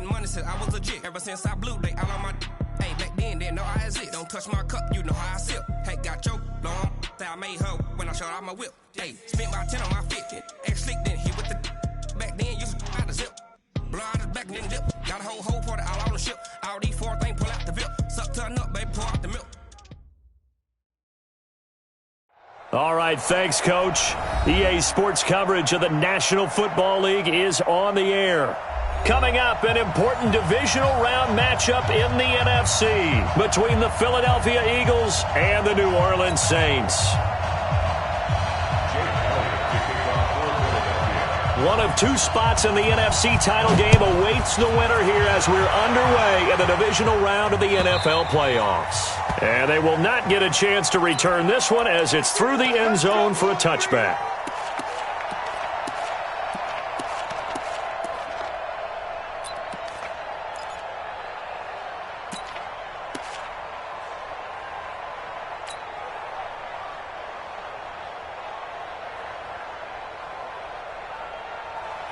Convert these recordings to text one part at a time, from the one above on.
getting money since I was legit. Ever since I blew, they all on my hey, back then, didn't know I exist. Don't touch my cup, you know how I sip. Hey, got your long, say I made her when I showed out my whip. Hey, spent my 10 on my 50. Ex-slick, then hit with the back then, used to out the zip. Blow out his back, then dip. Got a whole party all on the ship. All these four things, pull out the VIP. Suck, turn up, baby, pour out the milk. All right, thanks, Coach. EA Sports coverage of the National Football League is on the air. Coming up, an important divisional round matchup in the NFC between the Philadelphia Eagles and the New Orleans Saints. One of two spots in the NFC title game awaits the winner here as we're underway in the divisional round of the NFL playoffs. And they will not get a chance to return this one as it's through the end zone for a touchback.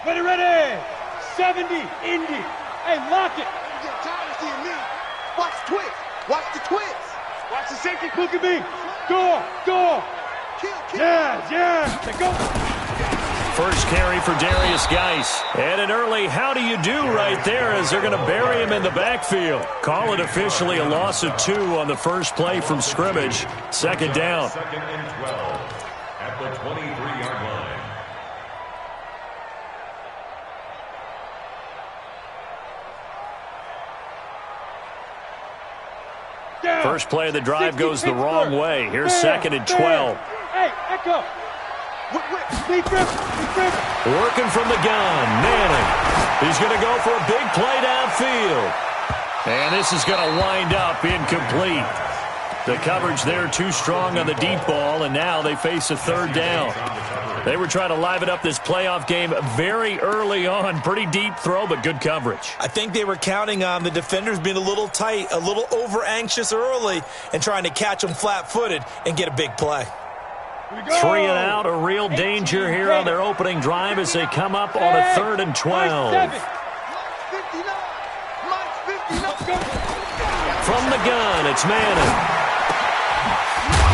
Ready, 70, Indy. Hey, lock it. You get tired of seeing me. Watch the twist. Watch the twist. Watch the safety. Look at me. Go. Kill. Yeah. They go. First carry for Darius Geis. And an early how do you do right there as they're going to bury him in the backfield. Call it officially a loss of 2 on the first play from scrimmage. Second down. Second and 12 at the 23-yard line. First play of the drive goes the wrong way. Here's second and 12. Hey, Echo. Working from the gun, Manning. He's going to go for a big play downfield. And this is going to wind up incomplete. The coverage there too strong on the deep ball, and now they face a third down. They were trying to liven up this playoff game very early on. Pretty deep throw, but good coverage. I think they were counting on the defenders being a little tight, a little over-anxious early, and trying to catch them flat-footed and get a big play. 3 and out, a real danger here on their opening drive as they come up on a 3rd and 12. From the gun, it's Manning.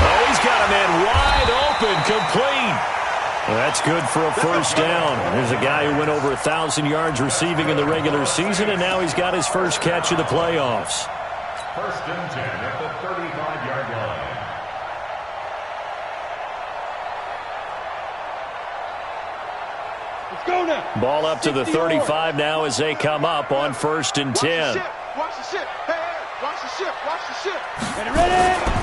Oh, he's got a man wide open, complete. That's good for a first down. There's a guy who went over 1,000 yards receiving in the regular season, and now he's got his first catch of the playoffs. First and 10 at the 35-yard line. Let's go now. Ball up to the 35 now as they come up on 1st and 10. Watch the ship. Hey, watch the ship. Ready.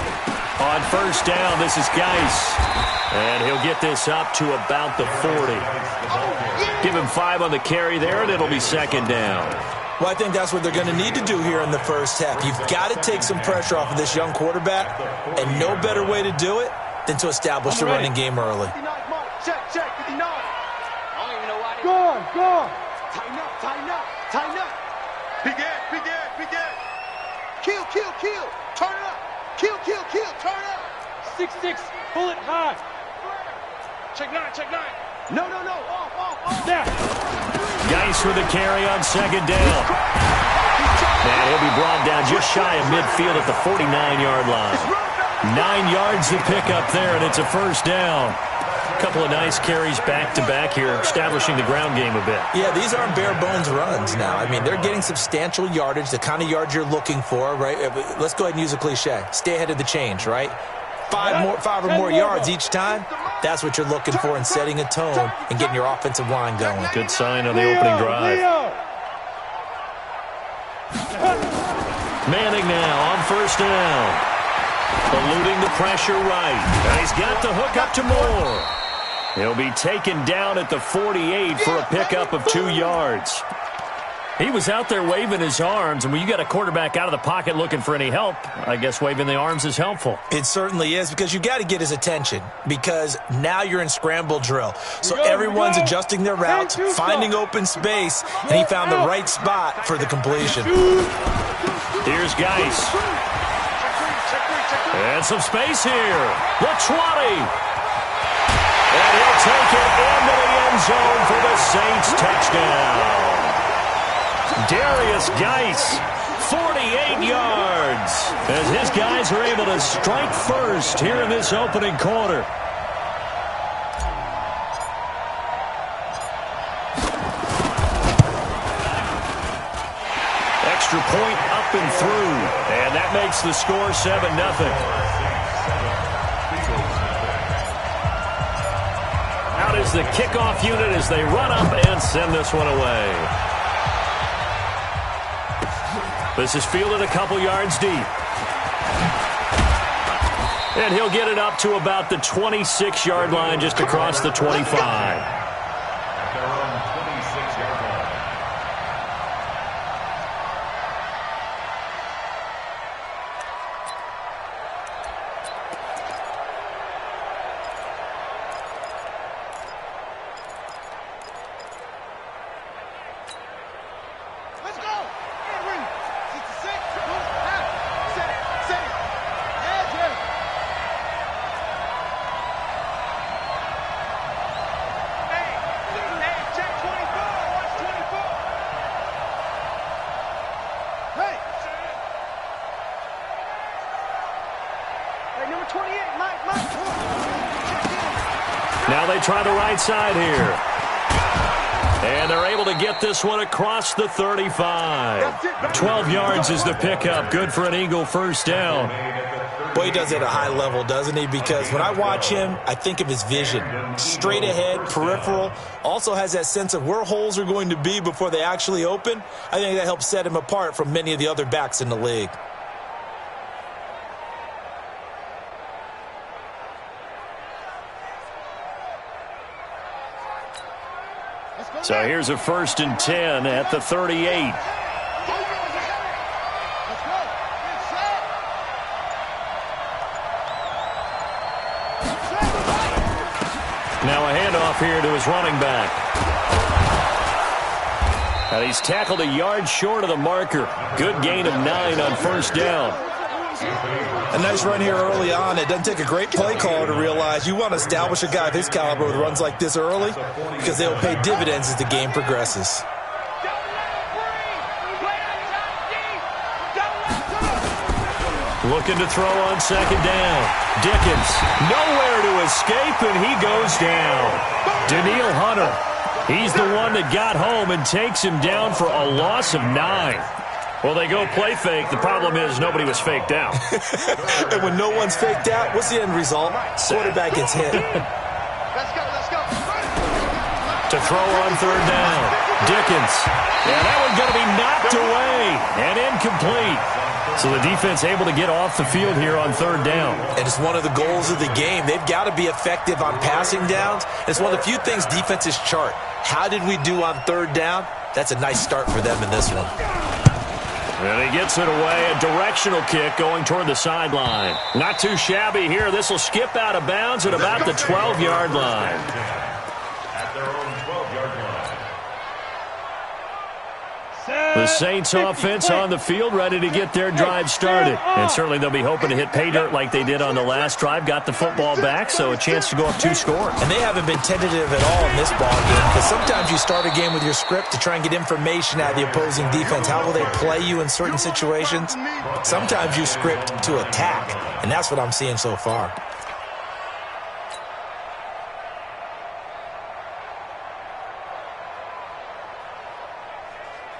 On first down, this is Geis. And he'll get this up to about the 40. Give him 5 on the carry there, and it'll be second down. Well, I think that's what they're going to need to do here in the first half. You've got to take some pressure off of this young quarterback, and no better way to do it than to establish the running game early. Check, 59. I don't even know why. Go. Tighten up. Big Ed. Kill. Turn it up. Kill. Turn it up. 6'6", pull it high. Check 9. No. Off. Yeah. Geis with the carry on second down. And he'll be brought down just shy of midfield at the 49-yard line. 9 yards to pick up there, and it's a first down. A couple of nice carries back-to-back here, establishing the ground game a bit. Yeah, these aren't bare-bones runs now. I mean, they're getting substantial yardage, the kind of yards you're looking for, right? Let's go ahead and use a cliche. Stay ahead of the change, right? 5 or more yards each time, that's what you're looking for in setting a tone and getting your offensive line going. Good sign on the opening drive. Manning now on first down. Eluding the pressure right. And he's got the hook up to Moore. He'll be taken down at the 48 for a pickup of 2 yards. He was out there waving his arms, and when you got a quarterback out of the pocket looking for any help, I guess waving the arms is helpful. It certainly is, because you got to get his attention, because now you're in scramble drill. So everyone's adjusting their routes, finding open space, and he found the right spot for the completion. Here's Geis. And some space here. The 20. And he'll take it into the end zone for the Saints touchdown. Darius Geis, 48 yards, as his guys are able to strike first here in this opening quarter. Extra point up and through, and that makes the score 7-0. Out is the kickoff unit as they run up and send this one away. This is fielded a couple yards deep. And he'll get it up to about the 26-yard line, just across the 25. Now they try the right side here. And they're able to get this one across the 35. 12 yards is the pickup. Good for an Eagle first down. Boy, he does it at a high level, doesn't he? Because when I watch him, I think of his vision. Straight ahead, peripheral. Also has that sense of where holes are going to be before they actually open. I think that helps set him apart from many of the other backs in the league. So here's a 1st and 10 at the 38. Now a handoff here to his running back. And he's tackled a yard short of the marker. Good gain of 9 on 1st down. A nice run here early on. It doesn't take a great play caller to realize you want to establish a guy of his caliber with runs like this early because they'll pay dividends as the game progresses. Looking to throw on 2nd down. Dickens, nowhere to escape, and he goes down. Daniil Hunter, he's the one that got home and takes him down for a loss of 9. Well, they go play fake. The problem is nobody was faked out. And when no one's faked out, what's the end result? Quarterback gets hit. Let's go. To throw on 3rd down. Dickens. Yeah, that one's going to be knocked away and incomplete. So the defense able to get off the field here on 3rd down. And it's one of the goals of the game. They've got to be effective on passing downs. It's one of the few things defenses chart. How did we do on 3rd down? That's a nice start for them in this one. And he gets it away, a directional kick going toward the sideline. Not too shabby here. This will skip out of bounds at about the 12-yard line. At their own 12-yard line. The Saints offense on the field, ready to get their drive started. And certainly they'll be hoping to hit pay dirt like they did on the last drive. Got the football back, so a chance to go up 2 scores. And they haven't been tentative at all in this ball game because sometimes you start a game with your script to try and get information out of the opposing defense. How will they play you in certain situations? Sometimes you script to attack, and that's what I'm seeing so far.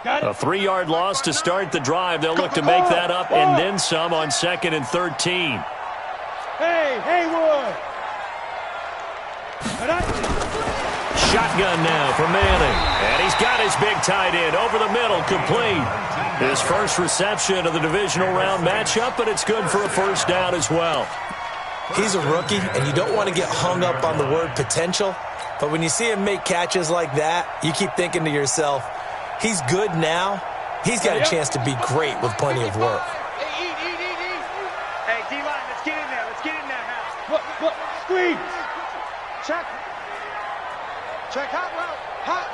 A 3-yard loss to start the drive. They'll look to make that up and then some on 2nd and 13. Hey, Haywood! Shotgun now for Manning. And he's got his big tight end over the middle, complete. His first reception of the divisional round matchup, but it's good for a 1st down as well. He's a rookie, and you don't want to get hung up on the word potential. But when you see him make catches like that, you keep thinking to yourself, he's good now. He's got a chance to be great with plenty of work. Hey, eat. Hey, D-line, let's get in there. Let's get in there, Hal. Look, squeeze! Check hot route. Hot.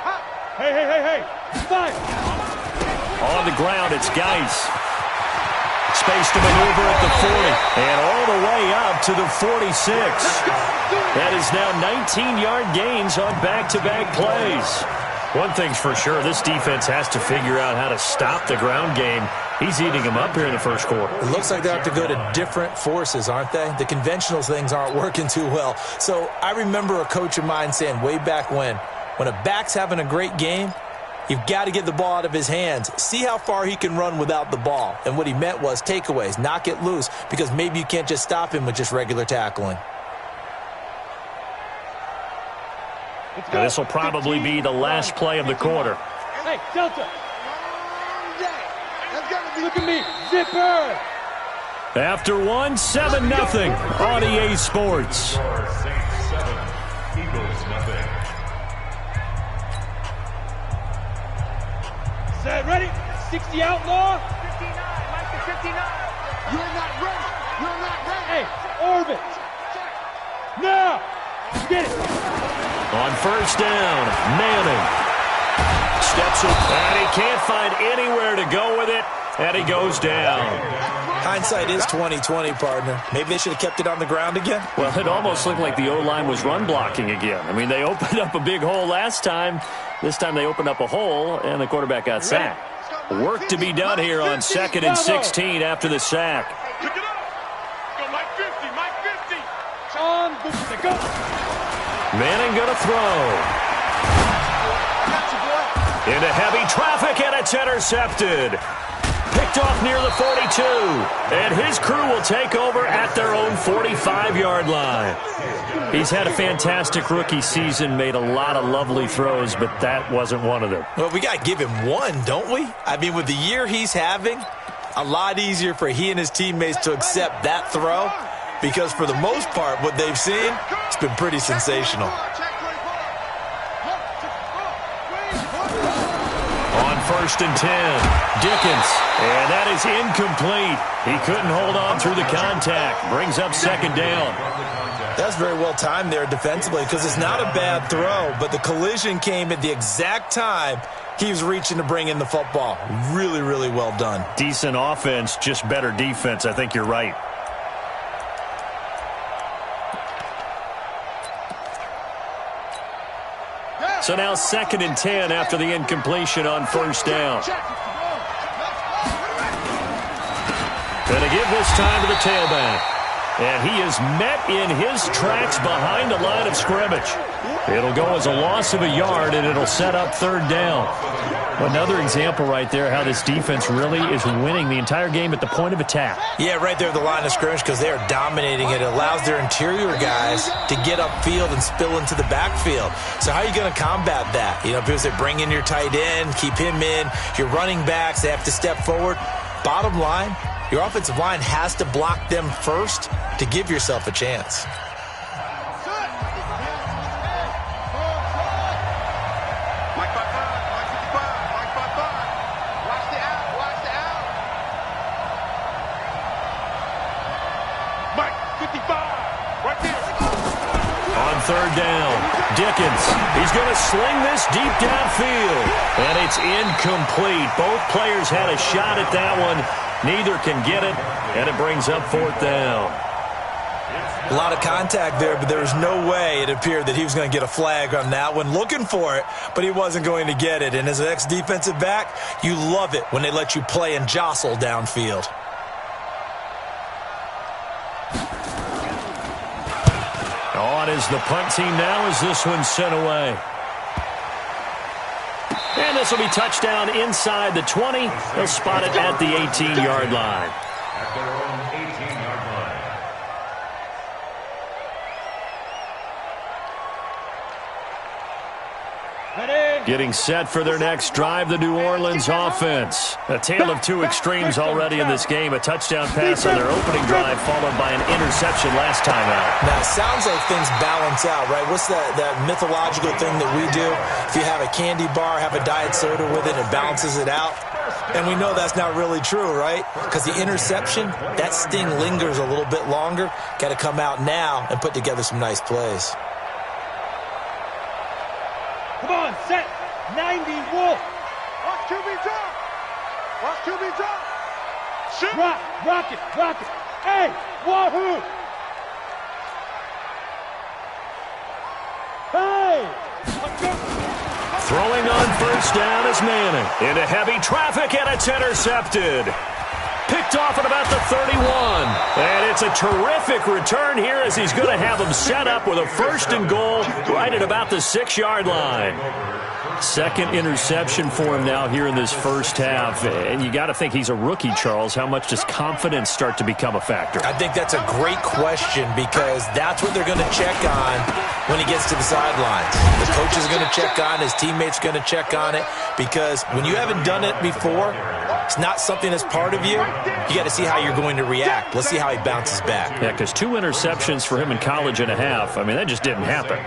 Hey, fine! On the ground, it's Geis. Space to maneuver at the 40. And all the way up to the 46. That is now 19-yard gains on back-to-back plays. One thing's for sure, this defense has to figure out how to stop the ground game. He's eating them up here in the first quarter. It looks like they have to go to different forces, aren't they? The conventional things aren't working too well. So I remember a coach of mine saying way back when a back's having a great game, you've got to get the ball out of his hands. See how far he can run without the ball. And what he meant was takeaways, knock it loose, because maybe you can't just stop him with just regular tackling. Now, this will probably be the last play of the quarter. Hey, Delta. Look at me. Zipper. After 1, 7-0 on EA Sports. Saints 7, Eagles nothing. Set, ready? 60 outlaw. 59, Mike to 59. You're not ready. You're not ready. Hey, orbit. Now. Get it. On first down, Manning steps up, and he can't find anywhere to go with it, and he goes down. Hindsight is 20/20, partner. Maybe they should have kept it on the ground again. Well, it almost looked like the O-line was run blocking again. I mean, they opened up a big hole last time. This time they opened up a hole, and the quarterback got sacked. Work to be done here on 2nd and 16 after the sack. Pick it up. Go Mike 50, Mike 50. On the go. Manning going to throw. Into heavy traffic, and it's intercepted. Picked off near the 42. And his crew will take over at their own 45-yard line. He's had a fantastic rookie season, made a lot of lovely throws, but that wasn't one of them. Well, we got to give him one, don't we? I mean, with the year he's having, a lot easier for he and his teammates to accept that throw, because for the most part, what they've seen, it's been pretty sensational. On 1st and 10, Dickens, and that is incomplete. He couldn't hold on through the contact. Brings up 2nd down. That's very well timed there defensively, because it's not a bad throw, but the collision came at the exact time he was reaching to bring in the football. Really, really well done. Decent offense, just better defense. I think you're right. So now 2nd and 10 after the incompletion on 1st down. Going to give this time to the tailback. And he is met in his tracks behind the line of scrimmage. It'll go as a loss of a yard, and it'll set up 3rd down. Another example right there how this defense really is winning the entire game at the point of attack. Yeah, right there at the line of scrimmage, because they are dominating it. It allows their interior guys to get upfield and spill into the backfield. So how are you going to combat that? You know, because they bring in your tight end, keep him in. Your running backs, they have to step forward. Bottom line, your offensive line has to block them first to give yourself a chance. On 3rd down, Dickens. He's going to sling this deep downfield. And it's incomplete. Both players had a shot at that one. Neither can get it, and it brings up 4th down. A lot of contact there, but there was no way it appeared that he was going to get a flag on that one. Looking for it, but he wasn't going to get it. And as an ex-defensive back, you love it when they let you play and jostle downfield. On is the punt team now as this one's sent away. And this will be touchdown inside the 20. They'll spot it at the 18-yard line. At their own 18-yard line. Getting set for their next drive, the New Orleans offense. A tale of two extremes already in this game. A touchdown pass on their opening drive, followed by an interception last time out. Now, it sounds like things balance out, right? What's that mythological thing that we do? If you have a candy bar, have a diet soda with it, it balances it out. And we know that's not really true, right? Because the interception, that sting lingers a little bit longer. Got to come out now and put together some nice plays. Come on, set. 90 Wolf. Watch QB drop. Watch QB drop. Shoot. Rock it. Hey, wahoo. Hey. Throwing on first down is Manning. Into heavy traffic, and it's intercepted. Picked off at about the 31. And it's a terrific return here as he's going to have him set up with a 1st and goal right at about the 6-yard line. Second interception for him now here in this first half. And you got to think he's a rookie, Charles. How much does confidence start to become a factor? I think that's a great question because that's what they're going to check on when he gets to the sidelines. The coach is going to check on it. His teammates going to check on it because when you haven't done it before, it's not something that's part of you. You got to see how you're going to react. Let's see how he bounces back. Yeah, because 2 interceptions for him in college and a half. I mean, that just didn't happen.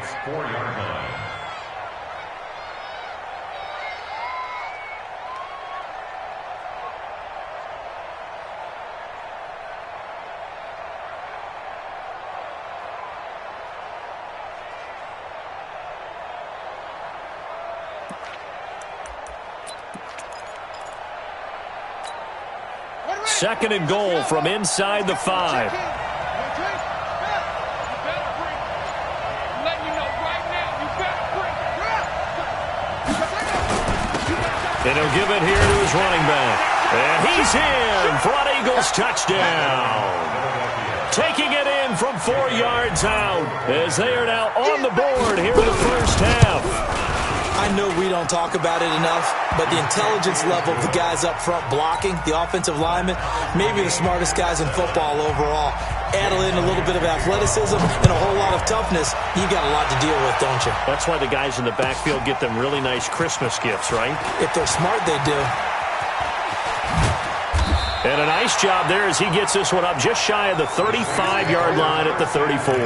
Second and goal from inside the 5. And he'll give it here to his running back. And he's in for an Eagles touchdown. Taking it in from 4 yards out as they are now on the board here in the first half. I know we don't talk about it enough, but the intelligence level of the guys up front blocking, the offensive linemen, maybe the smartest guys in football overall. Add in a little bit of athleticism and a whole lot of toughness, you got a lot to deal with, don't you? That's why the guys in the backfield get them really nice Christmas gifts, right? If they're smart, they do. And a nice job there as he gets this one up just shy of the 35-yard line at the 34.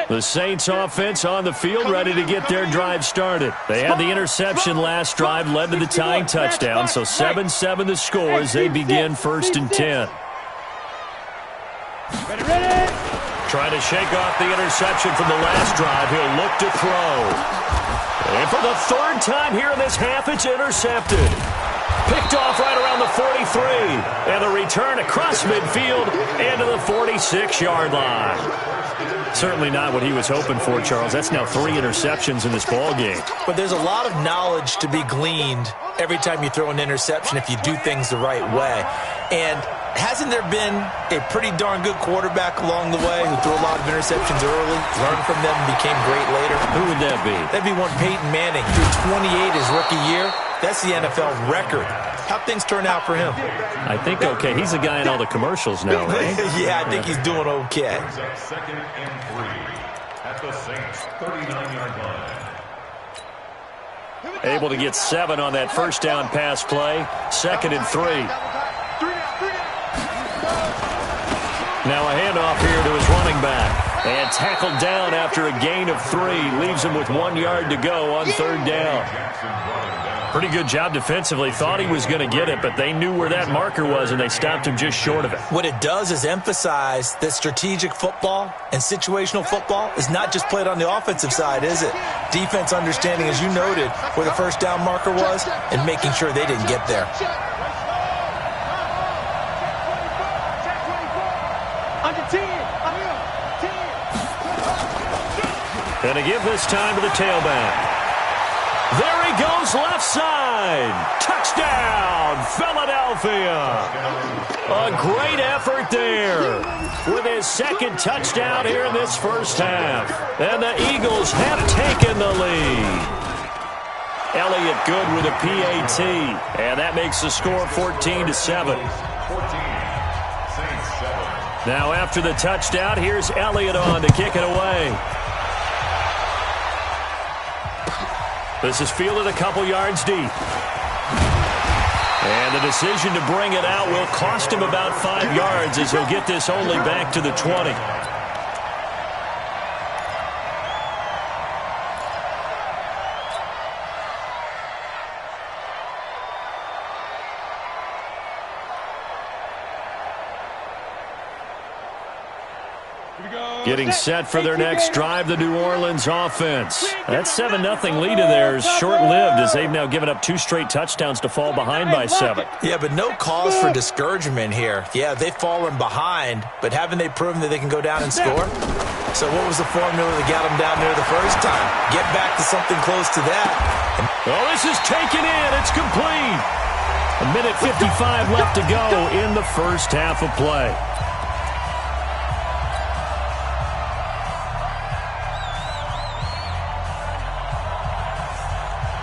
The Saints offense on the field ready to get their drive started. They had the interception last drive, led to the tying touchdown, so 7-7 the score as they begin 1st and 10. Trying to shake off the interception from the last drive. He'll look to throw. And for the 3rd time here in this half, it's intercepted. Picked off right around the 43. And a return across midfield into the 46-yard line. Certainly not what he was hoping for, Charles. That's now 3 interceptions in this ball game. But there's a lot of knowledge to be gleaned every time you throw an interception if you do things the right way. And hasn't there been a pretty darn good quarterback along the way who threw a lot of interceptions early, learned from them, and became great later? Who would that be? That'd be one Peyton Manning. Threw 28 his rookie year. That's the NFL record. How'd things turn out for him? I think okay. He's the guy in all the commercials now, right? Yeah, I think he's doing okay. 2nd and 3 at the Saints 39-yard line. Able to get 7 on that first down pass play. 2nd and 3. Now a handoff here to his running back. And tackled down after a gain of 3. Leaves him with 1 yard to go on 3rd down. Pretty good job defensively. Thought he was going to get it, but they knew where that marker was, and they stopped him just short of it. What it does is emphasize that strategic football and situational football is not just played on the offensive side, is it? Defense understanding, as you noted, where the first down marker was and making sure they didn't get there. And to give this time to the tailback. There he goes, left side. Touchdown, Philadelphia. A great effort there with his 2nd touchdown here in this first half. And the Eagles have taken the lead. Elliott good with a PAT. And that makes the score 14-7. Now after the touchdown, here's Elliott on to kick it away. This is fielded a couple yards deep. And the decision to bring it out will cost him about 5 yards as he'll get this only back to the 20. Here we Getting set for their next drive, the New Orleans offense. That 7-0 lead of theirs short-lived as they've now given up 2 straight touchdowns to fall behind by 7. Yeah, but no cause for discouragement here. Yeah, they've fallen behind, but haven't they proven that they can go down and score? So what was the formula that got them down there the first time? Get back to something close to that. Oh, this is taken in. It's complete. 1:55 left to go in the first half of play.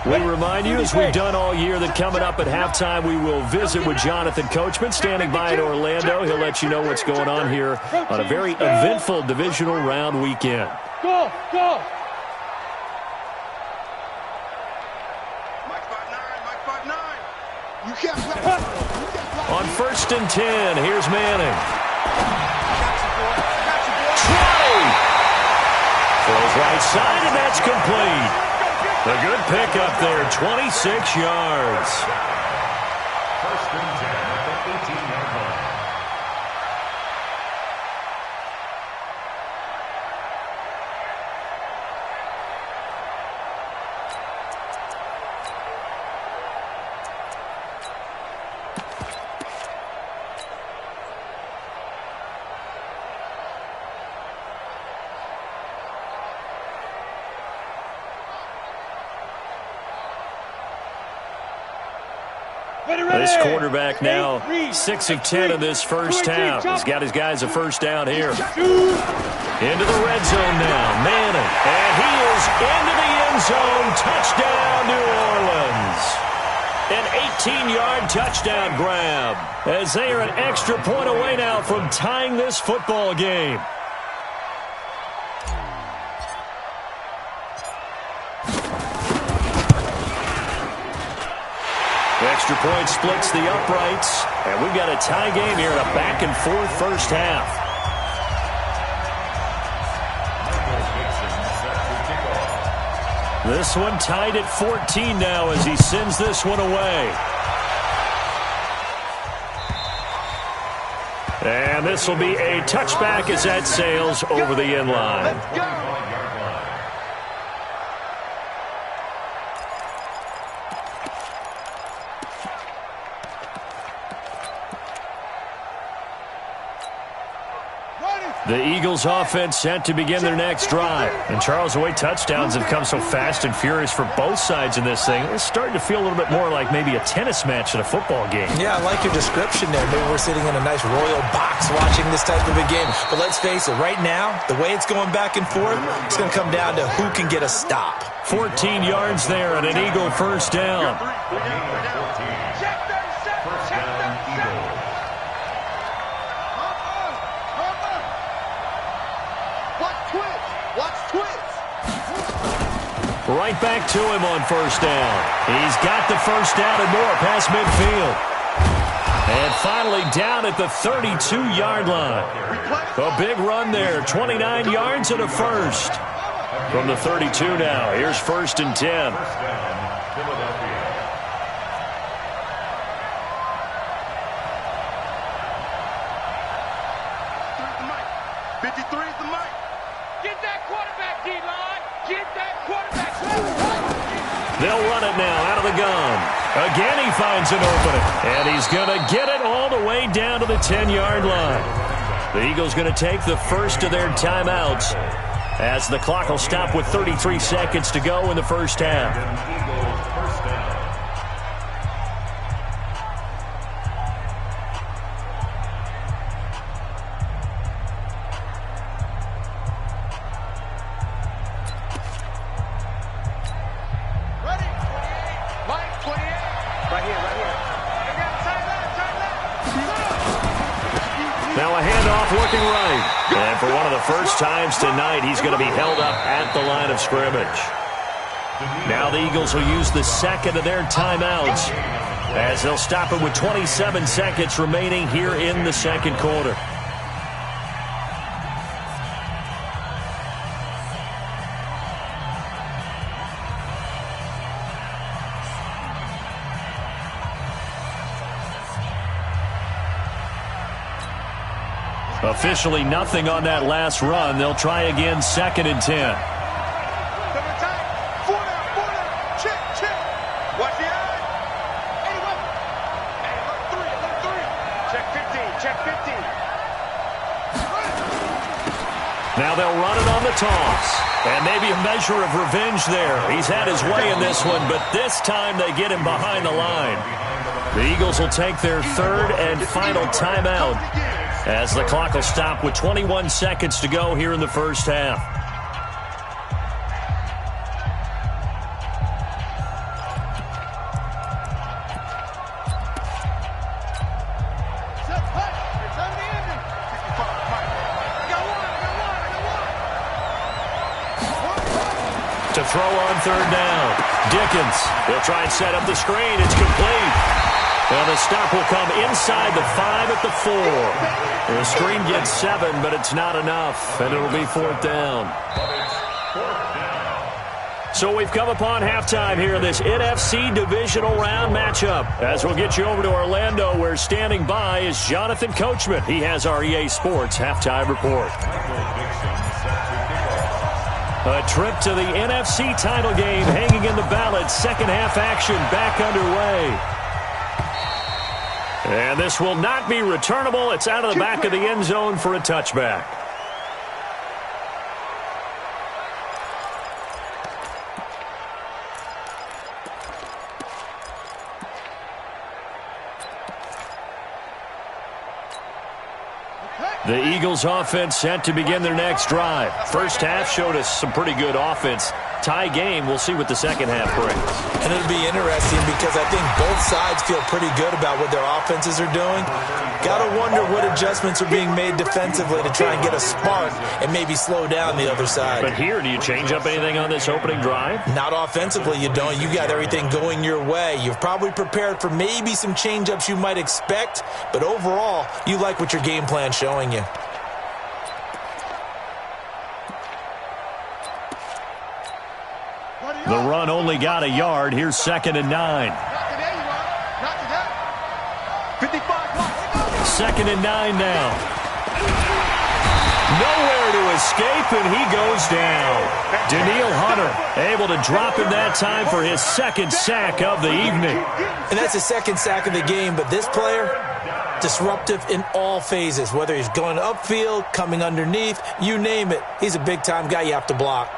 We remind you, as we've done all year, that coming up at halftime, we will visit with Jonathan Coachman, standing by in Orlando. He'll let you know what's going on here on a very eventful divisional round weekend. Go, go. Mike 5'9", You can't play. On 1st and 10, here's Manning. Trotty! Throws right side, and that's complete. A good pickup there, 26 yards. 1st and 10 at the 18-yard line. This quarterback now 6 of 10 in this first half. He's got his guys a first down here. Into the red zone now, Manning. And he is into the end zone. Touchdown, New Orleans. An 18-yard touchdown grab as they are an extra point away now from tying this football game. Extra point splits the uprights, and we've got a tie game here in a back-and-forth first half. This one tied at 14 now as he sends this one away. And this will be a touchback as that sails over the end line. The Eagles offense set to begin their next drive. And Charles, the way touchdowns have come so fast and furious for both sides in this thing, it's starting to feel a little bit more like maybe a tennis match at a football game. Yeah, I like your description there. Maybe we're sitting in a nice royal box watching this type of a game. But let's face it, right now, the way it's going back and forth, it's going to come down to who can get a stop. 14 yards there and an Eagle first down. Right back to him on first down. He's got the first down and more past midfield. And finally down at the 32-yard line. A big run there, 29 yards and a first. From the 32 now, here's 1st and 10. 53 is the mic. Get that quarterback, D-line. Get that quarterback. They'll run it now out of the gun. Again, he finds an opening. And he's going to get it all the way down to the 10-yard line. The Eagles going to take the first of their timeouts as the clock will stop with 33 seconds to go in the first half. Now a handoff looking right. And for one of the first times tonight, he's going to be held up at the line of scrimmage. Now the Eagles will use the second of their timeouts as they'll stop it with 27 seconds remaining here in the second quarter. Officially nothing on that last run. They'll try again, 2nd and 10. Now they'll run it on the toss. And maybe a measure of revenge there. He's had his way in this one, but this time they get him behind the line. The Eagles will take their 3rd and final timeout as the clock will stop with 21 seconds to go here in the first half. To throw on 3rd down. Dickens. He'll try and set up the screen. It's complete. And the stop will come inside the 5 at the 4. The screen gets 7, but it's not enough. And it'll be 4th down. So we've come upon halftime here in this NFC divisional round matchup. As we'll get you over to Orlando, where standing by is Jonathan Coachman. He has our EA Sports halftime report. A trip to the NFC title game hanging in the balance. Second half action back underway. And this will not be returnable. It's out of the back of the end zone for a touchback. The Eagles offense set to begin their next drive. First half showed us some pretty good offense. Tie game, we'll see what the second half brings. And it'll be interesting because I think both sides feel pretty good about what their offenses are doing. Got to wonder what adjustments are being made defensively to try and get a spark and maybe slow down the other side. But here, do you change up anything on this opening drive? Not offensively, you don't. You got everything going your way. You've probably prepared for maybe some change-ups you might expect, but overall, you like what your game plan's showing you. The run only got a yard. Here's 2nd and 9. 2nd and 9 now. Nowhere to escape, and he goes down. Daniil Hunter able to drop him that time for his 2nd sack of the evening. And that's his 2nd sack of the game, but this player, disruptive in all phases, whether he's going upfield, coming underneath, you name it. He's a big-time guy you have to block.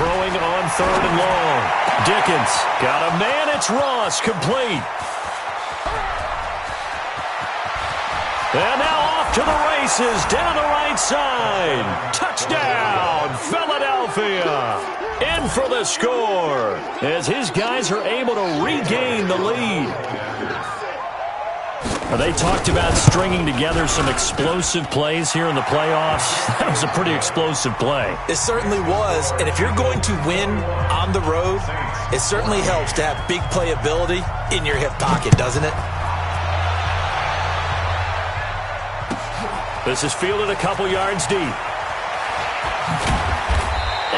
Throwing on 3rd and long. Dickens got a man. It's Ross, complete. And now off to the races down the right side. Touchdown, Philadelphia. In for the score as his guys are able to regain the lead. They talked about stringing together some explosive plays here in the playoffs. That was a pretty explosive play. It certainly was, and if you're going to win on the road, it certainly helps to have big playability in your hip pocket, doesn't it? This is fielded a couple yards deep.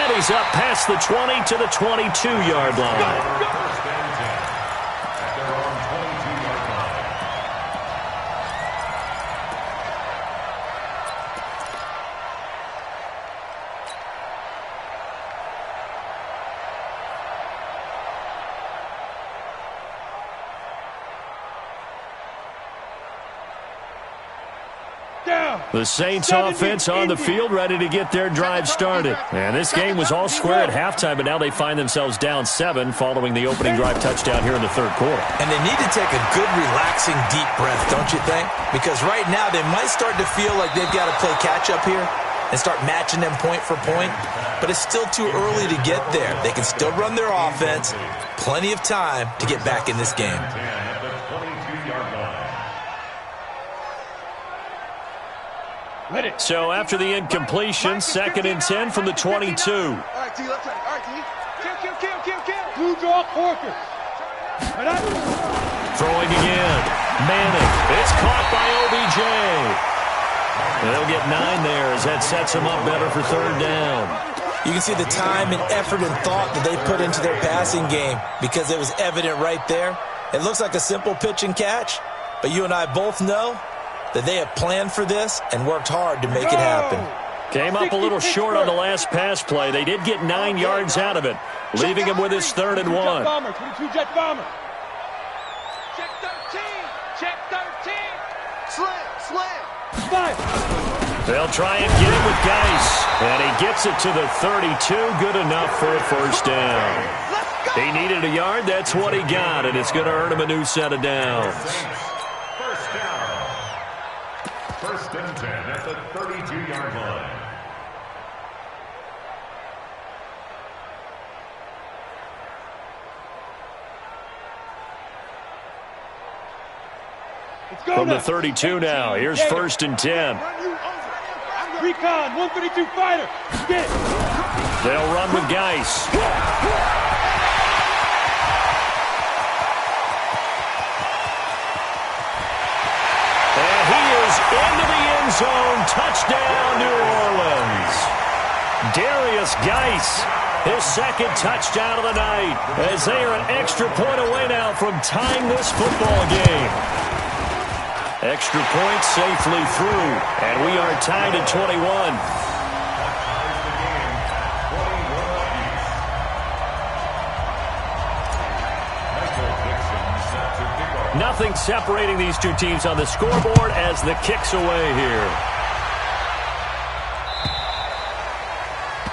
And he's up past the 20 to the 22-yard line. The Saints offense on the field, ready to get their drive started. And this game was all square at halftime, but now they find themselves down 7 following the opening drive touchdown here in the 3rd quarter. And they need to take a good, relaxing, deep breath, don't you think? Because right now they might start to feel like they've got to play catch-up here and start matching them point for point. But it's still too early to get there. They can still run their offense. Plenty of time to get back in this game. So after the incompletion, 2nd and 10 from the 22. All right, T, left side. All right, T. Kill. Blue draw Corker. Throwing again. Manning. It's caught by OBJ. They'll get 9 there as that sets them up better for 3rd down. You can see the time and effort and thought that they put into their passing game because it was evident right there. It looks like a simple pitch and catch, but you and I both know that they have planned for this and worked hard to make it happen. Came up a little short on the last pass play. They did get 9 yards out of it, leaving him with his 3rd and 1. 22 Jet Bomber. Check 13. Check 13. Slam. 5. They'll try and get him with Geis, and he gets it to the 32. Good enough for a 1st down. He needed a yard. That's what he got, and it's going to earn him a new set of downs. 1st and 10 at the 32-yard line. From the 32 now, here's 1st and 10. Recon, 132 fighter. Get it. They'll run with Geis. And he is into the end zone. Touchdown, New Orleans. Darius Geis, his 2nd touchdown of the night, as they are an extra point away now from tying this football game. Extra point safely through, and we are tied at 21. Nothing separating these two teams on the scoreboard as the kick's away here.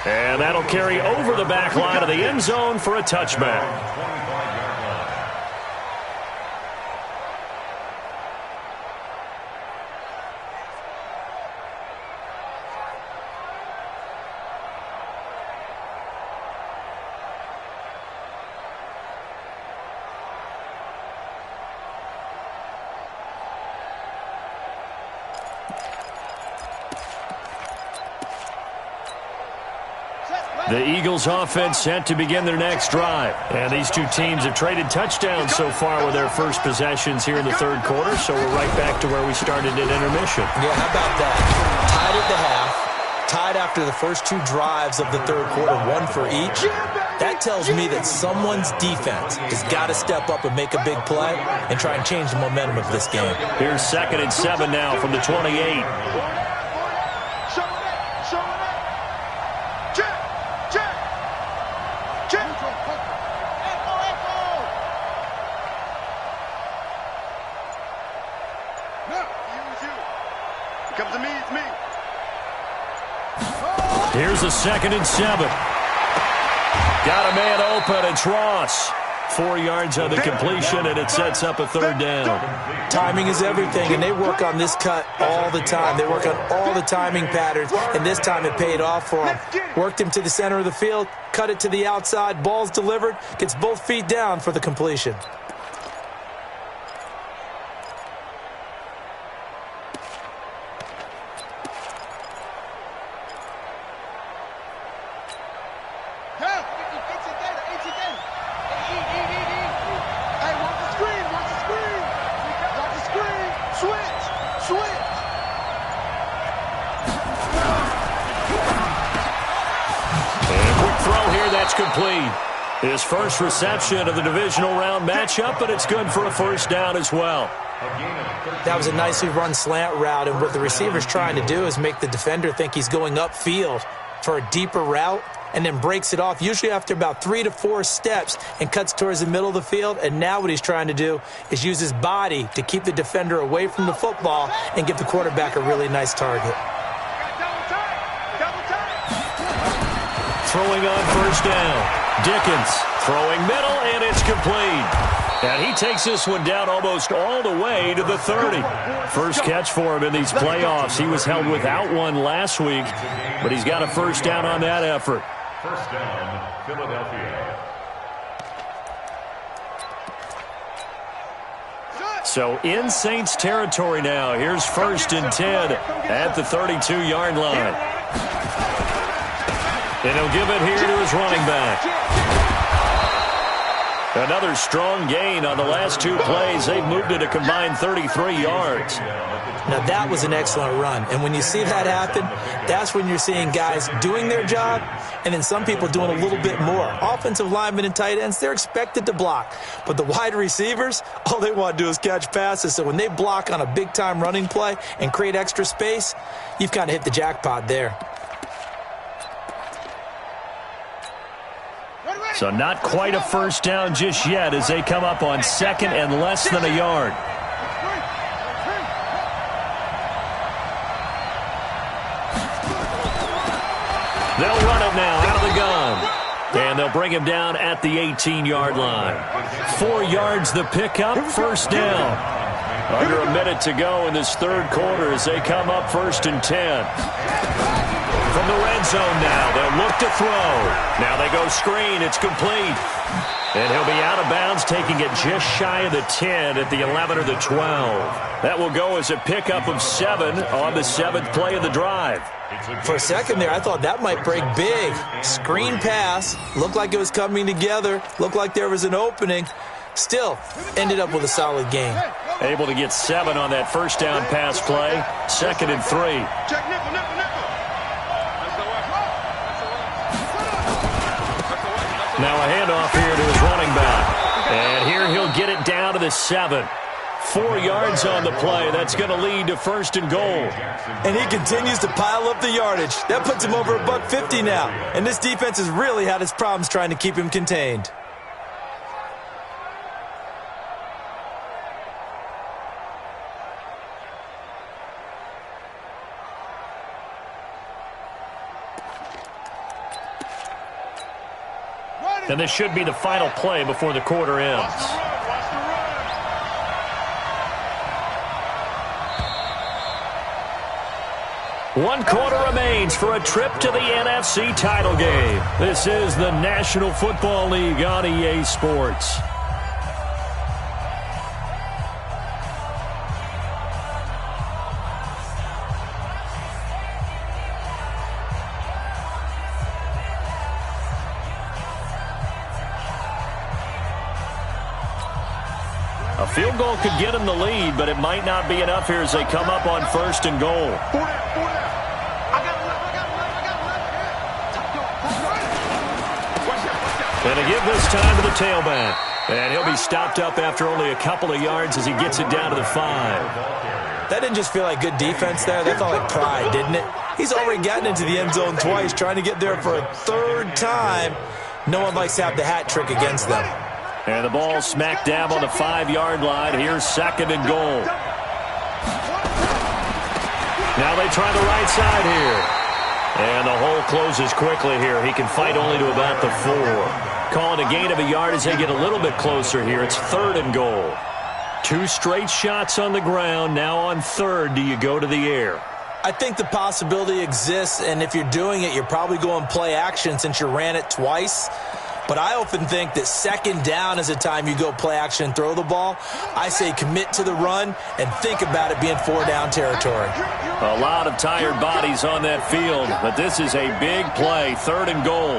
And that'll carry over the back line of the end zone for a touchback. The Eagles offense set to begin their next drive. And these two teams have traded touchdowns so far with their first possessions here in the 3rd quarter, so we're right back to where we started at intermission. Yeah, how about that? Tied at the half, tied after the first 2 drives of the 3rd quarter, 1 for each. That tells me that someone's defense has got to step up and make a big play and try and change the momentum of this game. Here's 2nd and 7 now from the 28. Here's a 2nd and 7. Got a man open. It's Ross. 4 yards on the completion, and it sets up a 3rd down. Timing is everything, and they work on this cut all the time. They work on all the timing patterns, and this time it paid off for them. Worked him to the center of the field, cut it to the outside, ball's delivered, gets both feet down for the completion. Complete. His first reception of the divisional round matchup, but it's good for a 1st down as well. That was a nicely run slant route, and what the receiver's trying to do is make the defender think he's going upfield for a deeper route and then breaks it off, usually after about 3 to 4 steps, and cuts towards the middle of the field. And now what he's trying to do is use his body to keep the defender away from the football and give the quarterback a really nice target. Throwing on 1st down. Dickens throwing middle, and it's complete. And he takes this one down almost all the way to the 30. First catch for him in these playoffs. He was held without one last week, but he's got a 1st down on that effort. 1st down, Philadelphia. So in Saints territory now. Here's 1st and 10 at the 32-yard line. And he'll give it here to his running back. Another strong gain on the last 2 plays. They've moved it a combined 33 yards. Now, that was an excellent run. And when you see that happen, that's when you're seeing guys doing their job and then some people doing a little bit more. Offensive linemen and tight ends, they're expected to block. But the wide receivers, all they want to do is catch passes. So when they block on a big-time running play and create extra space, you've kind of hit the jackpot there. So not quite a first down just yet as they come up on 2nd and less than a yard. They'll run it now out of the gun. And they'll bring him down at the 18-yard line. 4 yards the pickup, 1st down. Under a minute to go in this 3rd quarter as they come up 1st and 10. From the red zone now, they'll look to throw. Now they go screen, it's complete. And he'll be out of bounds, taking it just shy of the 10 at the 11 or the 12. That will go as a pickup of 7 on the 7th play of the drive. For a second there, I thought that might break big. Screen pass, looked like it was coming together, looked like there was an opening. Still, ended up with a solid gain. Able to get 7 on that 1st down pass play, 2nd and 3. Check nickel, nickel, nickel. Now a handoff here to his running back. And here he'll get it down to the 7. 4 yards on the play. That's going to lead to 1st and goal. And he continues to pile up the yardage. That puts him over $150 now. And this defense has really had its problems trying to keep him contained. And this should be the final play before the quarter ends. One quarter remains for a trip to the NFC title game. This is the National Football League on EA Sports. A field goal could get them the lead, but it might not be enough here as they come up on 1st and goal. And a give this time to the tailback. And he'll be stopped up after only a couple of yards as he gets it down to the 5. That didn't just feel like good defense there. That felt like pride, didn't it? He's already gotten into the end zone twice, trying to get there for a 3rd time. No one likes to have the hat trick against them. And the ball smack dab on the 5-yard line. Here's 2nd and goal. Now they try the right side here. And the hole closes quickly here. He can fight only to about the 4. Calling a gain of a yard as they get a little bit closer here. It's 3rd and goal. 2 straight shots on the ground. Now on 3rd, do you go to the air? I think the possibility exists, and if you're doing it, you're probably going play action since you ran it twice. But I often think that 2nd down is the time you go play action and throw the ball. I say commit to the run and think about it being 4-down territory. A lot of tired bodies on that field, but this is a big play, 3rd and goal.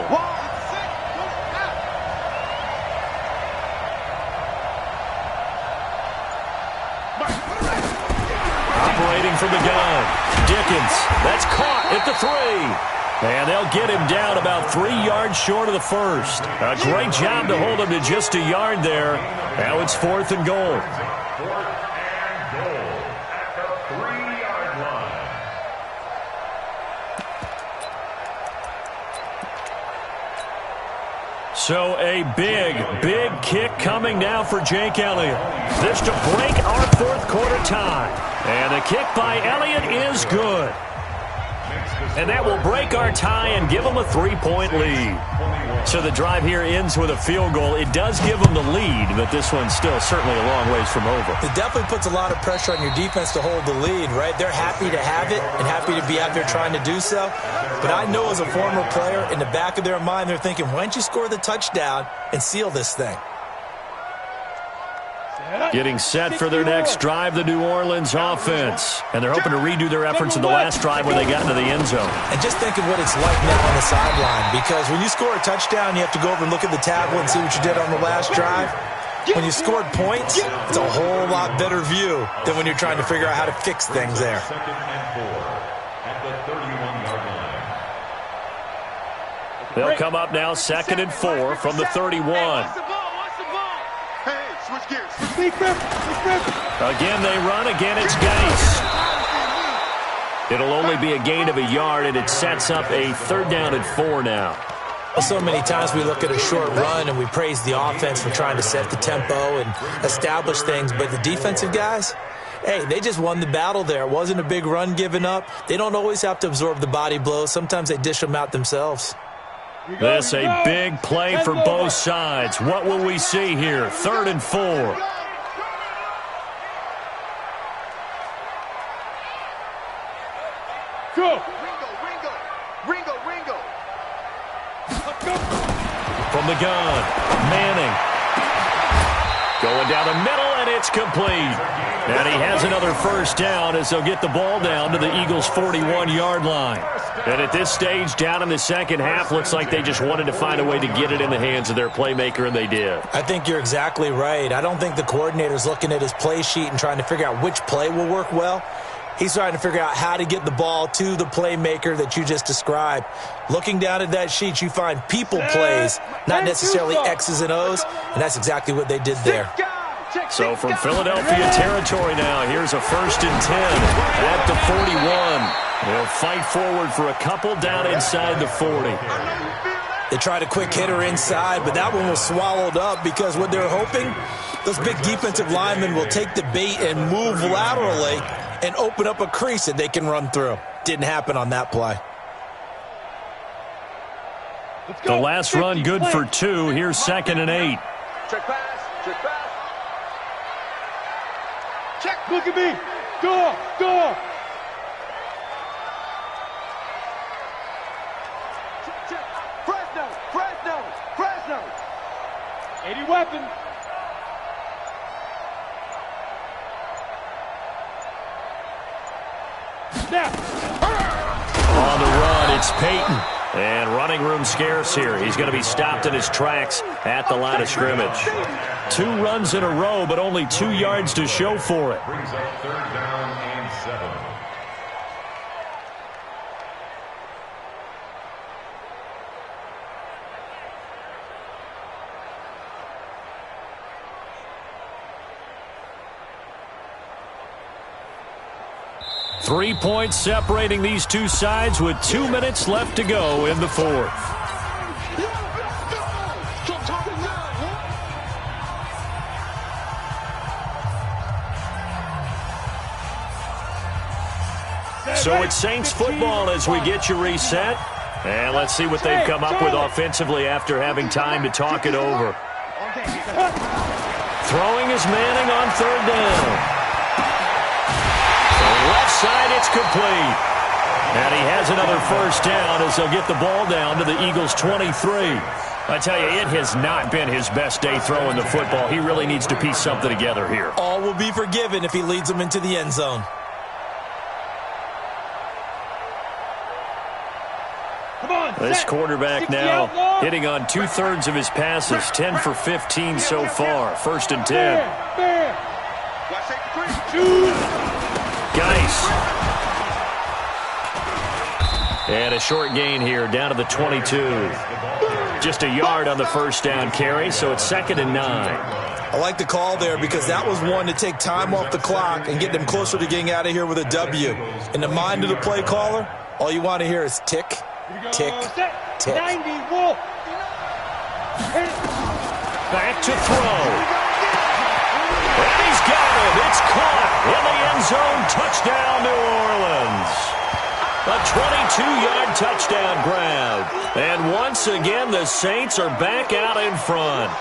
Operating from the gun, Dickens. That's caught at the 3. And they'll get him down about 3 yards short of the 1st. A great job to hold him to just a yard there. Now it's 4th and goal. 4th and goal at the 3-yard line. So a big kick coming now for Jake Elliott. This to break our 4th quarter tie. And the kick by Elliott is good. And that will break our tie and give them a 3-point lead. So the drive here ends with a field goal. It does give them the lead, but this one's still certainly a long ways from over. It definitely puts a lot of pressure on your defense to hold the lead, right? They're happy to have it and happy to be out there trying to do so. But I know as a former player, in the back of their mind, they're thinking, why don't you score the touchdown and seal this thing? Getting set for their next drive, the New Orleans offense. And they're hoping to redo their efforts in the last drive when they got into the end zone. And just think of what it's like now on the sideline, because when you score a touchdown, you have to go over and look at the tablet and see what you did on the last drive. When you scored points, it's a whole lot better view than when you're trying to figure out how to fix things there. Second and 4 at the 31-yard line. They'll come up now, 2nd and 4 from the 31. Hey, switch gears. Again, they run. Again, it's Geis. It'll only be a gain of a yard, and it sets up a 3rd down and 4 now. Well, so many times we look at a short run and we praise the offense for trying to set the tempo and establish things, but the defensive guys, hey, they just won the battle there. It wasn't a big run given up. They don't always have to absorb the body blows. Sometimes they dish them out themselves. This a big play for both sides. What will we see here? 3rd and 4. Go. Ringo. From the gun, Manning. Going down the middle, and it's complete. And he has another 1st down as they'll get the ball down to the Eagles' 41-yard line. And at this stage, down in the second half, looks like they just wanted to find a way to get it in the hands of their playmaker, and they did. I think you're exactly right. I don't think the coordinator's looking at his play sheet and trying to figure out which play will work well. He's trying to figure out how to get the ball to the playmaker that you just described. Looking down at that sheet, you find people plays, not necessarily X's and O's, and that's exactly what they did there. So from Philadelphia territory now, here's a 1st and 10 at the 41. They'll fight forward for a couple down inside the 40. They tried a quick hitter inside, but that one was swallowed up because what they're hoping, those big defensive linemen will take the bait and move laterally and open up a crease that they can run through. Didn't happen on that play. The last run good for 2. Here's 2nd and 8. Check pass. Look at me. Go. Fresno. 80 weapon. Snap. On the run, it's Peyton. And running room scarce here. He's going to be stopped in his tracks at the line of scrimmage. 2 runs in a row, but only 2 yards to show for it. Brings up 3rd down and 7. Three points separating these two sides with 2 minutes left to go in the 4th. So it's Saints football as we get you reset. And let's see what they've come up with offensively after having time to talk it over. Throwing is Manning on 3rd down. Left side, it's complete. And he has another 1st down as they'll get the ball down to the Eagles' 23. I tell you, it has not been his best day throwing the football. He really needs to piece something together here. All will be forgiven if he leads them into the end zone. This quarterback now hitting on 2/3 of his passes, 10 for 15 so far. 1st and 10. Geis. And a short gain here down to the 22. Just a yard on the 1st down carry, so it's 2nd and 9. I like the call there because that was one to take time off the clock and get them closer to getting out of here with a W. In the mind of the play caller, all you want to hear is tick, tick, tick. 90, Wolf. Back to throw. And he's got it. It's caught in the end zone. Touchdown, New Orleans. A 22-yard touchdown grab. And once again, the Saints are back out in front.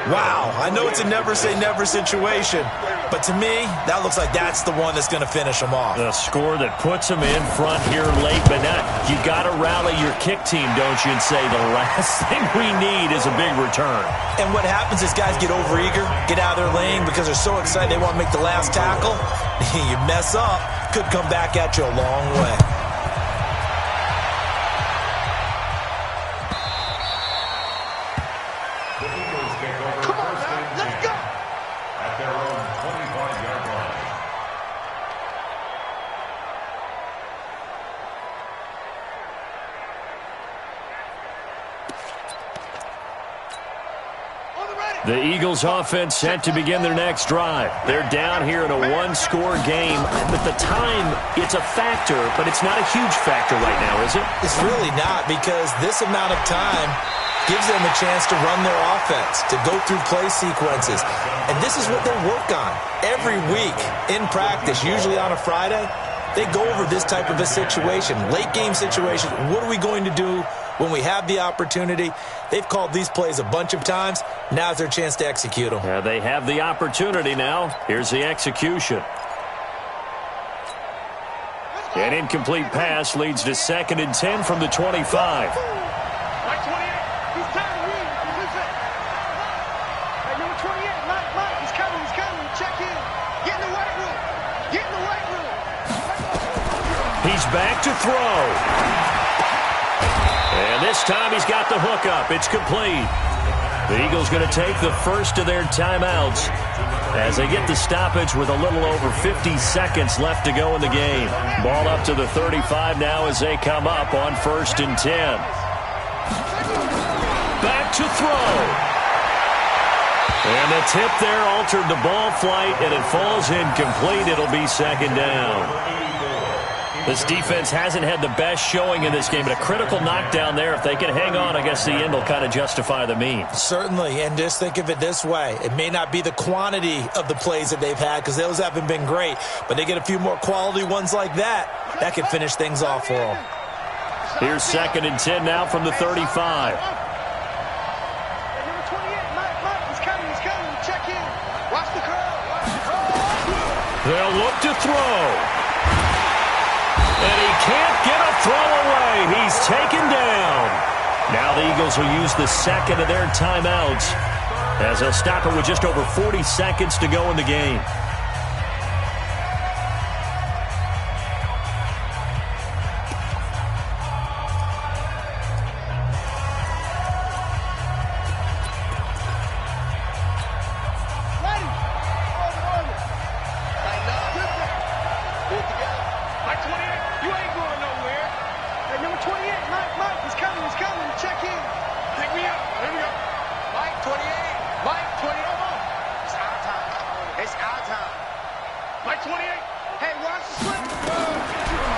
Wow, I know it's a never-say-never situation, but to me, that looks like that's the one that's going to finish them off. The score that puts them in front here late, but now you got to rally your kick team, don't you, and say the last thing we need is a big return. And what happens is guys get overeager, get out of their lane because they're so excited they want to make the last tackle. You mess up, could come back at you a long way. The Eagles offense set to begin their next drive. They're down here in a one-score game. At the time, it's a factor, but it's not a huge factor right now, is it? It's really not, because this amount of time gives them a chance to run their offense, to go through play sequences. And this is what they work on every week in practice, usually on a Friday. They go over this type of a situation, late game situation. What are we going to do when we have the opportunity? They've called these plays a bunch of times. Now's their chance to execute them. Yeah, they have the opportunity now. Here's the execution. An incomplete pass leads to 2nd and 10 from the 25. He's back to throw. And this time he's got the hook up. It's complete. The Eagles going to take the first of their timeouts as they get the stoppage with a little over 50 seconds left to go in the game. Ball up to the 35 now as they come up on 1st and 10. Back to throw. And the tip there altered the ball flight, and it falls incomplete. It'll be 2nd down. This defense hasn't had the best showing in this game, but a critical knockdown there. If they can hang on, I guess the end will kind of justify the means. Certainly, and just think of it this way. It may not be the quantity of the plays that they've had, because those haven't been great, but they get a few more quality ones like that. That could finish things off for them. Here's 2nd and 10 now from the 35. They'll look to throw. And he can't get a throw away. He's taken down. Now the Eagles will use the 2nd of their timeouts as they'll stop it with just over 40 seconds to go in the game.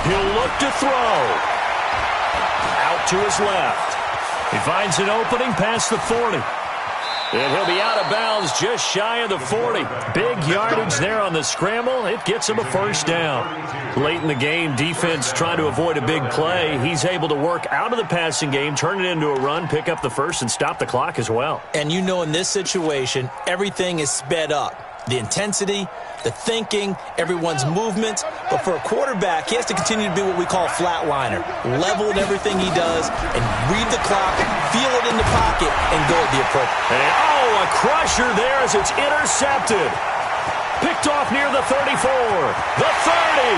He'll look to throw. Out to his left. He finds an opening past the 40. And he'll be out of bounds just shy of the 40. Big yardage there on the scramble. It gets him a 1st down. Late in the game, defense trying to avoid a big play. He's able to work out of the passing game, turn it into a run, pick up the 1st, and stop the clock as well. And you know in this situation, everything is sped up. The intensity, the thinking, everyone's movement. But for a quarterback, he has to continue to be what we call a flatliner. Level in everything he does and read the clock, feel it in the pocket, and go at the appropriate. And, a crusher there as it's intercepted. Picked off near the 34, the 30.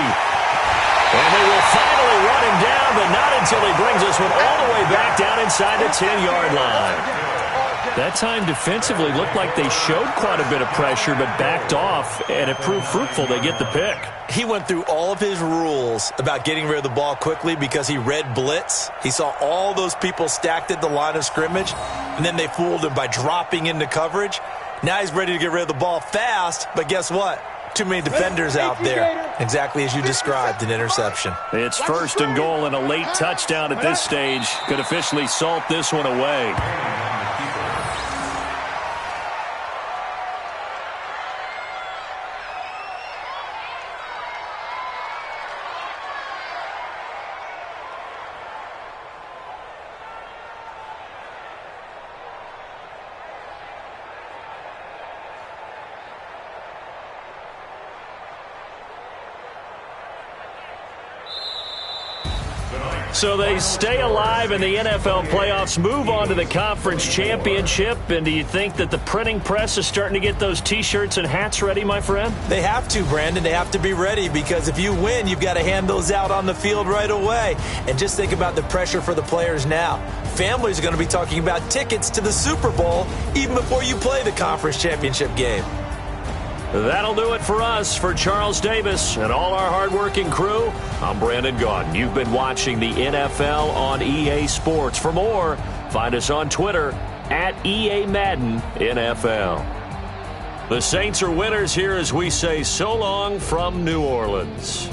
And they will finally run him down, but not until he brings this one all the way back down inside the 10-yard line. That time defensively looked like they showed quite a bit of pressure, but backed off, and it proved fruitful. They get the pick. He went through all of his rules about getting rid of the ball quickly because he read blitz. He saw all those people stacked at the line of scrimmage, and then they fooled him by dropping into coverage. Now he's ready to get rid of the ball fast, but guess what? Too many defenders out there. Exactly as you described, an interception. It's 1st and goal and a late touchdown at this stage. Could officially salt this one away. So they stay alive in the NFL playoffs, move on to the conference championship, and do you think that the printing press is starting to get those T-shirts and hats ready, my friend? They have to, Brandon. They have to be ready because if you win, you've got to hand those out on the field right away. And just think about the pressure for the players now. Families are going to be talking about tickets to the Super Bowl even before you play the conference championship game. That'll do it for us. For Charles Davis and all our hardworking crew, I'm Brandon Gaudin. You've been watching the NFL on EA Sports. For more, find us on Twitter at EA Madden NFL. The Saints are winners here as we say so long from New Orleans.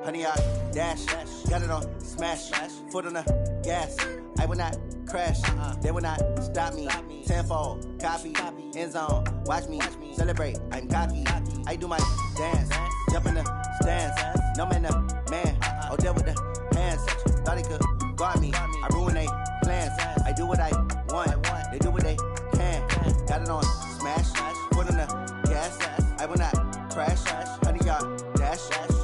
Honey, I dash, got it on smash, foot on the gas. I will not crash, they will not stop me. Tenfold, copy, end zone, watch me celebrate. I'm cocky, I do my dance, jump in the stands. No man, man, oh, there with the hands. Thought he could guard me, I ruin they plans. I do what I want, they do what they can. Got it on smash, foot on the gas. I will not crash, honey, y'all dash,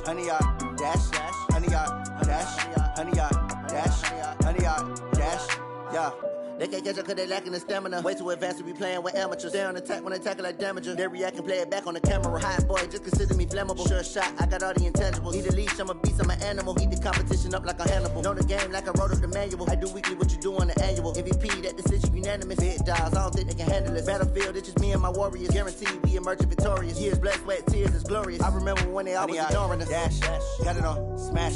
honey, y'all dash, honey, y'all dash, honey, y'all dash, honey, y'all dash, yeah. They can't catch up cause they lacking the stamina. Way too advanced to be playing with amateurs. Stay on attack when they tackle like damager. They react and play it back on the camera. Hot boy, just consider me flammable. Sure shot, I got all the intangibles. Need a leash, I'm a beast, I'm an animal. Heat the competition up like a Hannibal. Know the game like I wrote up the manual. I do weekly what you do on the annual. MVP, that decision unanimous. Big dials, I don't think they can handle it. Battlefield, it's just me and my warriors. Guaranteed we emerging victorious. Years, blood, sweat, tears, it's glorious. I remember when they always ignoring us. Dash, got it on smash,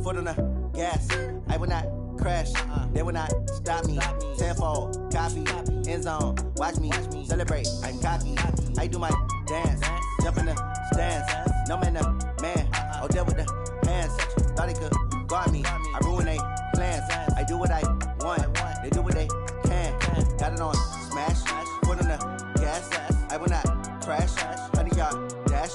foot on the gas. I will not crash, they will not stop me. Tenfold, copy, end zone, watch me celebrate. I'm cocky, I do my dance, jump in the stands. No man, man, oh, there with the hands. Thought he could guard me, I ruin they plans. I do what I want, they do what they can. Got it on smash, foot on the gas. I will not crash, honey, y'all dash,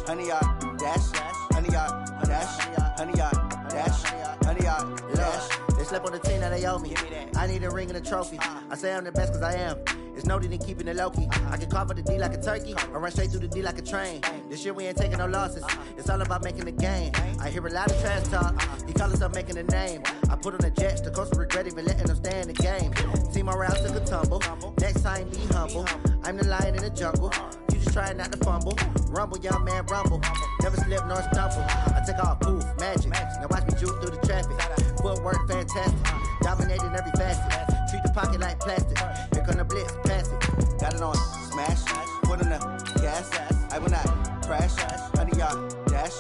honey, y'all dash, honey, y'all dash, honey, y'all dash, honey, y'all dash. They slept on the team that they owe me. I need a ring and a trophy. I say I'm the best cause I am. It's no need in keeping it low-key. I can carve for the D like a turkey or run straight through the D like a train. This year we ain't taking no losses. It's all about making the game. I hear a lot of trash talk. He call himself making a name. I put on the Jets. The coach will regret even letting them stay in the game. Team morale took a tumble. Next time be humble. I'm the lion in the jungle. You just trying not to fumble. Rumble, young man, rumble. Never slip nor stumble. I take off, poof, magic. Now watch me juke through the traffic. Footwork fantastic. Dominating every facet. Treat the pocket like plastic. Here come the blitz, pass it. Got it on smash, foot on the gas. I will not crash. Honey, y'all dash,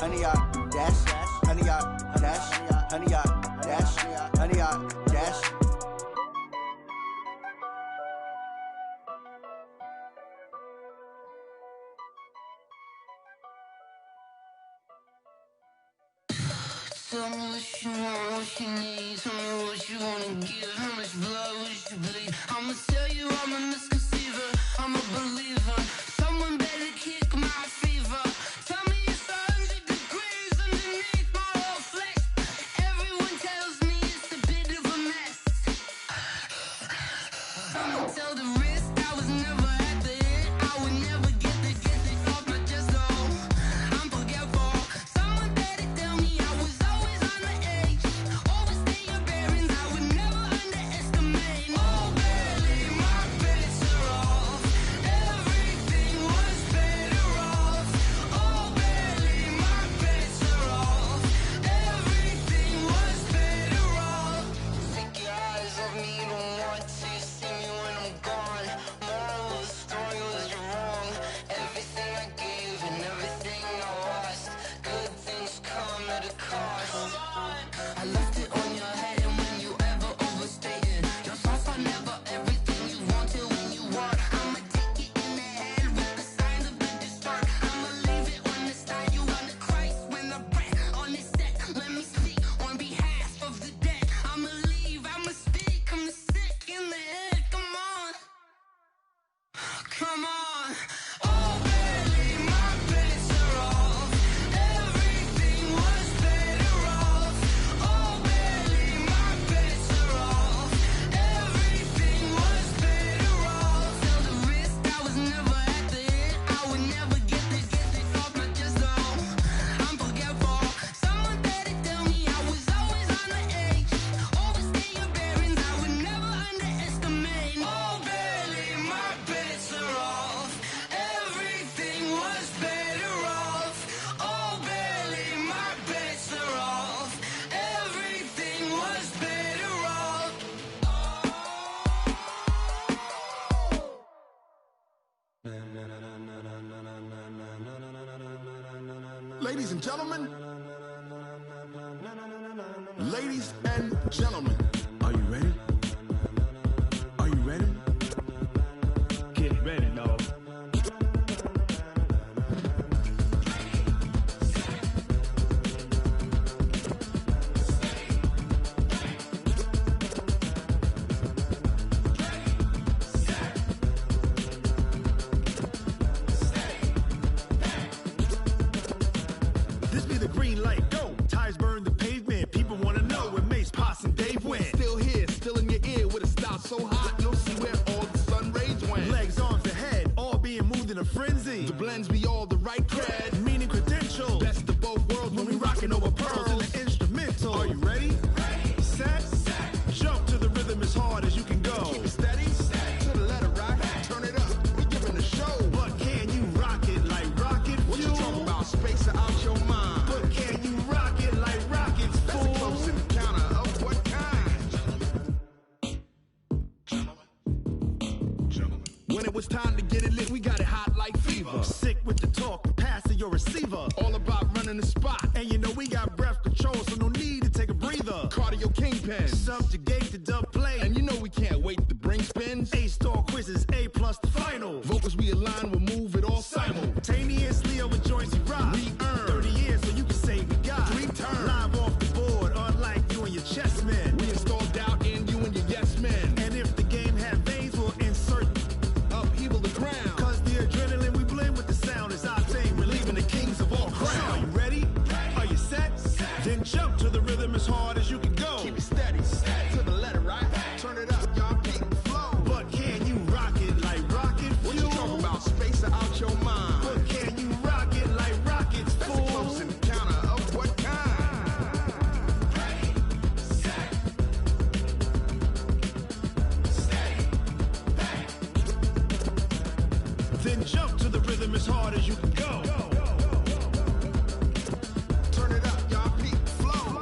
honey, y'all dash, honey, y'all dash, honey, y'all dash, honey, y'all dash. Tell me what you want, what you need. Tell me what you wanna give. How much blood would you bleed? I'ma tell you I'm a misconceiver. I'm a believer. Someone better kick my fever. Tell me it's 100 degrees underneath my whole flesh. Everyone tells me it's a bit of a mess. I'ma tell the risk I was never at the end. I would never get it off my chest. Oh, I'm forgetful. Someone better tell me I was always on the edge. Overstay your bearings, I would never underestimate. Oh, barely, my bets are off. Everything was better off. Oh, barely, my bets are off. Everything was better off. Take your eyes off me, don't Come on. Oh, barely, my bets are off. Everything was better off. Oh, barely, my bets are off. Everything was better off. Felt the risk, I was never at the end. I would never get this off my chest, though. I'm forgetful. Someone better tell me I was always on the edge. Overstay your bearings, I would never underestimate. Oh, barely, my bets are off. Everything was better off. Oh, barely, my bets are off. Everything was better off. Ladies and gentlemen, ladies and gentlemen, are you ready? Are you ready? Get ready, dog. This be the green light, go. Tires burn the pavement. People wanna know where Mace, Potts, and Dave went. Still here, still in your ear with a style so hot, you'll see where all the sun rays went. Legs, arms, and head, all being moved in a frenzy. The blends be all the right cred, meaning credentials. Best of both worlds when we rockin' over pearls in the instrumental. Are you ready? Set. Jump to the rhythm as hard as you can go. Keep it steady, to the letter right. Turn it up, we giving the show. But can you rock it like rocket fuel? What you talking about? Space out your mind. But can you rock it like rockets, fool? That's a close encounter of what kind? When it was time to get it lit, we got it hot like fever. Sick with the talk, pass to your receiver. All about running the spot. And you know we got breath control, so no need to take a breather. Cardio kingpin, subjugate the dub play. And you know we can't wait to bring spins. A-star quizzes, A+ the final. Vocals we align, we'll move it all simultaneously over joints we rock. We earn 30 years, so you can say we got 3 turns. Live off the board, unlike you and your chess men. We install doubt in you and your yes men. And if the game had veins, we'll insert upheaval the ground. Cause the adrenaline we blend with the sound is our thing, relieving the kings of all crowns. So are you ready? Are you set? Then jump to the rhythm as hard as you can go. Keep it steady, to the letter right. Turn it up, y'all keep the flow. But can you rock it like rocket fuel? What you talking about? Space out your mind. But can you rock it like rockets, fool? That's a close encounter of what kind? Then jump to the rhythm as hard as you can go. Turn it up, y'all peak flow.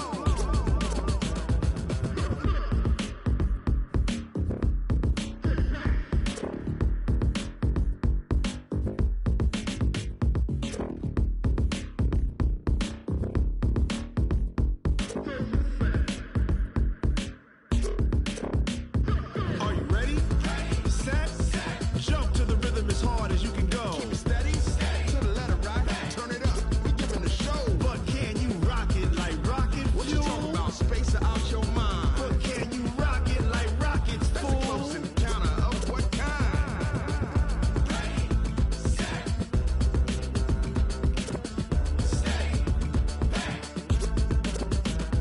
Are you ready? Set. Jump to the rhythm as hard as you can go. Keep it steady, to the letter right. Turn it up, we giving the show. But can you rock it like rocket fuel? What you talking about? Space out your mind. But can you rock it like rockets, fool? That's a close encounter of what kind?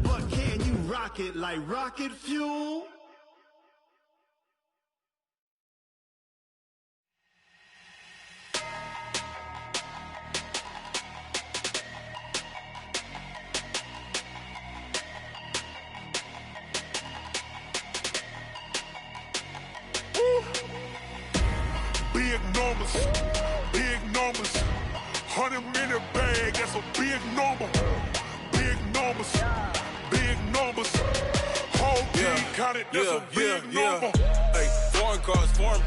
But can you rock it like rocket fuel? Big numbers, big numbers. 100-minute bag, that's a big number. Big numbers, big numbers. Whole team counted, that's a big number. Hey, foreign cars, foreign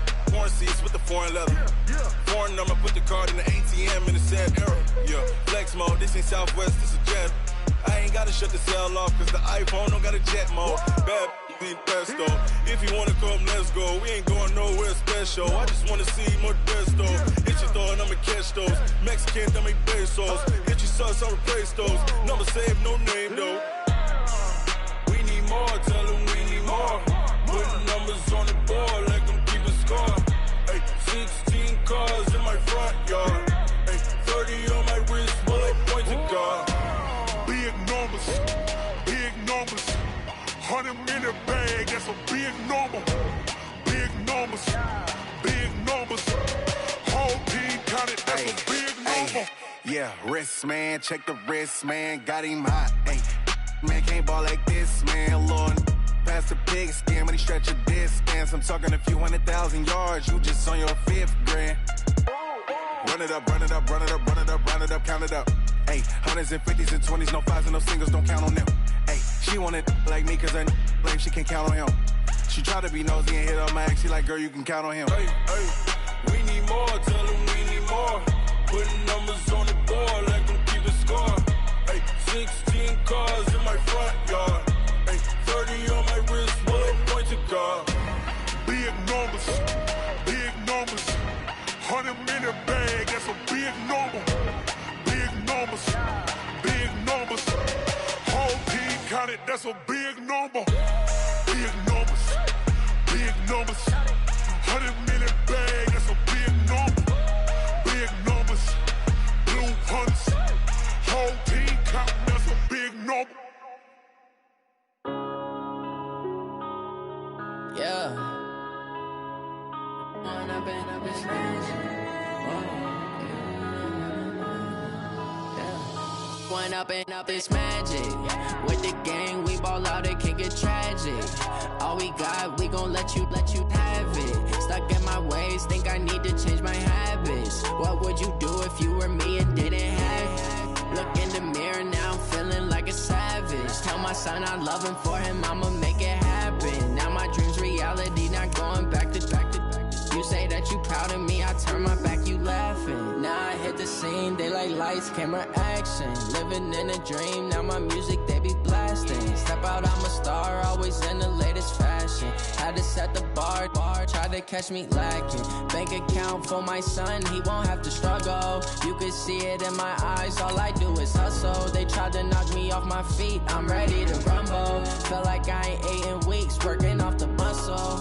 seats with the foreign leather. Foreign number, put the card in the ATM in the sad era. Yeah, flex mode, this ain't Southwest, this a jet. I ain't gotta shut the cell off, cause the iPhone don't got a jet mode. Bad need pesto. If you wanna come, let's go. We ain't going nowhere special. I just wanna see more desto. Hit your thought, I'ma catch those. Mexican, I make pesos. Hit your sus, I'll replace those. Number saved, no name though. We need more, tell them we need more. Putting numbers on the board, like them keep a score. Hey, 16 100-minute bag, that's a big number. Big numbers, big numbers. Whole team counted, that's a big number. Yeah, wrist man, check the wrist man, got him hot. Ay, man can't ball like this, man. Lord, past the pig skin when he stretch a distance. I'm talking a few 100,000 yards, you just on your 5th grand. Run it up, run it up, run it up, run it up, run it up, count it up. Ay, hundreds and 50s and 20s, no 5s and no singles, don't count on them. Ay, she wanted like me cause her lame, she can't count on him. She tried to be nosy and hit up my ex, she like, girl, you can count on him. Hey, we need more, tell them we need more. Putting numbers on the board like I'm keeping score. Hey, 16 cars in my front yard. Hey, 30 on my wrist, bullet point to guard. Big numbers, big numbers. 100-minute bag, that's a big number. Big numbers, big numbers. Whole team counted, that's a big number. Big numbers, big numbers. 100-minute bag, that's a big number. Big numbers, blue hunts. Whole team counting, that's a big number. Yeah. One up and up, it's magic. With the gang, we ball out, it can get tragic. All we got, we gon' let you have it. Stuck in my ways, think I need to change my habits. What would you do if you were me and didn't have it? Look in the mirror, now I'm feeling like a savage. Tell my son I love him, for him I'ma make it happen. Now my dream's reality, not going back to. You say that you proud of me, I turn my back, you laughing. Now I hit the scene, they like lights, camera, action. Living in a dream, now my music, they be blasting. Step out, I'm a star, always in the latest fashion. Had to set the bar, try to catch me lacking. Bank account for my son, he won't have to struggle. You can see it in my eyes, all I do is hustle. They tried to knock me off my feet, I'm ready to rumble. Feel like I ain't ate in weeks, working off the muscle.